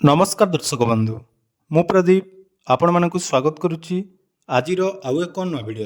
नमस्कार दर्शक बंधु मु प्रदीप आपण मानक स्वागत करुच्ची आज आउ एक नवा भिडियो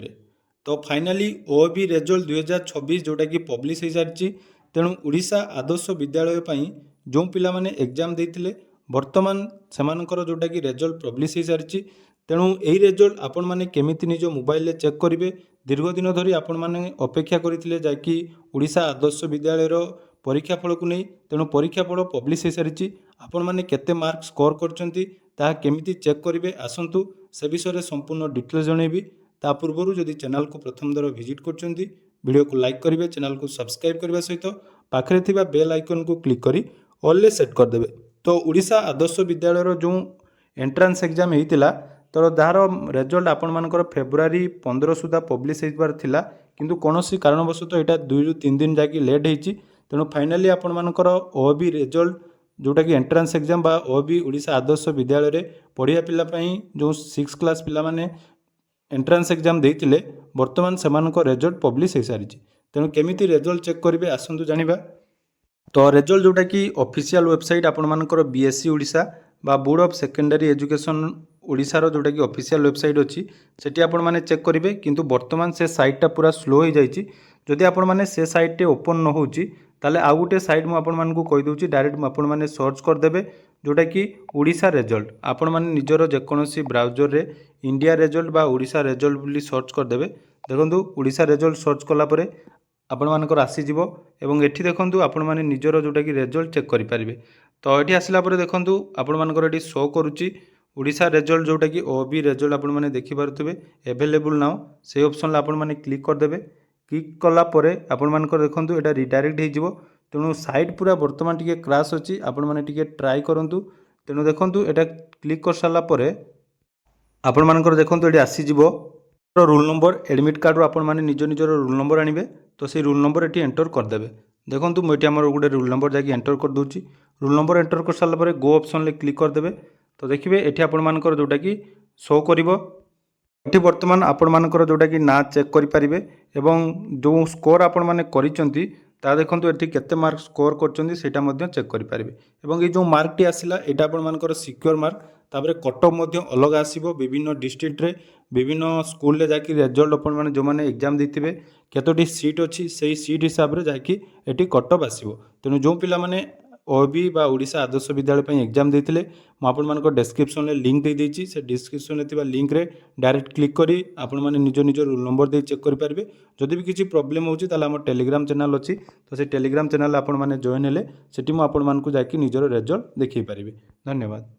तो फाइनाली ओबी रेजल्ट 2026 जोटा कि पब्लिश हो सारी तेणु उड़ीसा आदर्श विद्यालय जो पिला माने एग्जाम देते वर्तमान से जोटा कि रेजल्ट पब्लिश हो सारी तेणु यही रेजल्ट आपण मैंने केमिति निज मोबाइल चेक करेंगे दीर्घ दिन धरी आपण मैंने अपेक्षा करते जैकि उड़ीसा आदर्श विद्यालय परीक्षा फल को नहीं तेणु परीक्षा फल पब्लिश हो सारी आपण मैंने केते मार्क स्कोर करछंती ताहा केमिति चेक करेंगे आसतु से विषय संपूर्ण डिटेल जनइबी ता पूर्व जदि चैनल को प्रथम दर विजिट करछंती वीडियो को लाइक करेंगे चैनल को सब्सक्राइब करने सहित पाखरे थिबा बेल आइकन को क्लिक करी ऑल ले सेट करदेवे। तो उड़ीसा आदर्श विद्यालय जो एंट्रांस एग्जाम होता तो तार रेजल्ट आपण मानकर फेब्रुआरी 15 सुधा पब्लिश होबार थिला किंतु कोनोसी कारणवशतः यहाँ 2 ରୁ 3 दिन जाकि लेट होती तेणु फाइनाली आपण मानकर ओबी रेजल्ट जोटा कि एंट्रांस एग्जाम बा ओबी उड़ीसा आदर्श विद्यालय पढ़िया पिलापाई जो 6 क्लास पिला माने एंट्रांस एग्जाम देते वर्तमान से रेजल्ट पब्लिश हो सारी तेणु केमिति रेजल्ट चेक करेंगे आसतु जानिबा। तो रेजल्ट जोटा कि ऑफिशियल वेबसाइट आपण मानकर बीएससी ओडिशा बा बोर्ड ऑफ सेकेंडरी एजुकेशन ओडिशार जोटा कि ऑफिशियल वेबसाइट अच्छी सेठी आपण माने चेक करेंगे किंतु वर्तमान से साइटटा पूरा स्लो हो जाइए जदि आपण माने से साइट ओपन न होची ताले आउ गोटे साइट मुझे आपको कहीदे डायरेक्ट आपने सर्च करदे जोटा कि उड़ीसा रेजल्ट आपण मैंने निजर जेकोसी ब्राउजर रे इंडिया रेजल्ट बा उड़ीसा रेजल्ट बोली सर्च करदे देखो उड़ीसा रेजल्ट सर्च कलापर आपण मानकर आसीजिवो एवं एठी देखंतु आपण माने निजर जोटा कि रेजल्ट चेक करि परिबे। तो एठी आसिला परे देखंतु आपण मानकर एठी शो करूची उड़ीसा रेजल्ट जोटा कि ओबी रेजल्ट आपण माने देखि पारुथबे अवेलेबल नाउ से ऑप्शन ला आपण माने क्लिक करदेबे क्लिक कला परे आपण मानकर देखंतु एटा रिडायरेक्ट हो जिवो तेणु साइट पूरा वर्तमान टिके क्रैश अछि आपण माने टिके ट्राई करंतु तेणु देखंतु एटा क्लिक कर साला परे आपण मानकर देखंतु एठी आसीजिवो रोल नंबर एडमिट कार्ड आपण माने निज निजर रोल नंबर आनिबे तो से रोल नंबर एटी एंटर करदेवे देखो मुझे आम गोटे रोल नंबर जाकि एंटर कर दूची रोल नंबर एंटर कर सारापर गो ऑप्शन ले क्लिक करदेवे तो देखिए ये आपण मानकर जोटा कि शो करिवो एठी वर्तमान आपण मानकर जोटा कि ना चेक करि परिबे एवं जो स्कोर आपण माने करिसंती ता देखंतु एठी केते मार्क स्कोर करचंती सेटा मध्ये चेक करि परिबे एवं ये जो मार्क टी आसिला एटा आपण मानकर सिक्योर मार्क तापर कटअप मध्ये अलग आसीबो विभिन्न डिस्ट्रिक्ट रे विभिन्न स्कूल रे जाकि रिजल्ट अपन माने जो माने एग्जाम देथिबे केतोटी सीट अछि सेही सीट हिसाब रे जाकि एठी कटअप आसीबो तेनु जो पिला माने ओबी बा उड़ीसा आदर्श विद्यालय पे एग्जाम देते आपण मानक डिस्क्रिप्शन में लिंक दे देछि से डिस्क्रिप्शन में लिंक रे डायरेक्ट क्लिक करी आपण माने निज निज रोल नंबर दे चेक करि पारबे जदि भी किसी प्रॉब्लम होछि ताले हमर टेलीग्राम चैनल अछि तो से टेलीग्राम चैनल आपण माने जॉइन हेले सेठी मु आपण मानकु जाकि निजर रिजल्ट देखि पारिबे। धन्यवाद।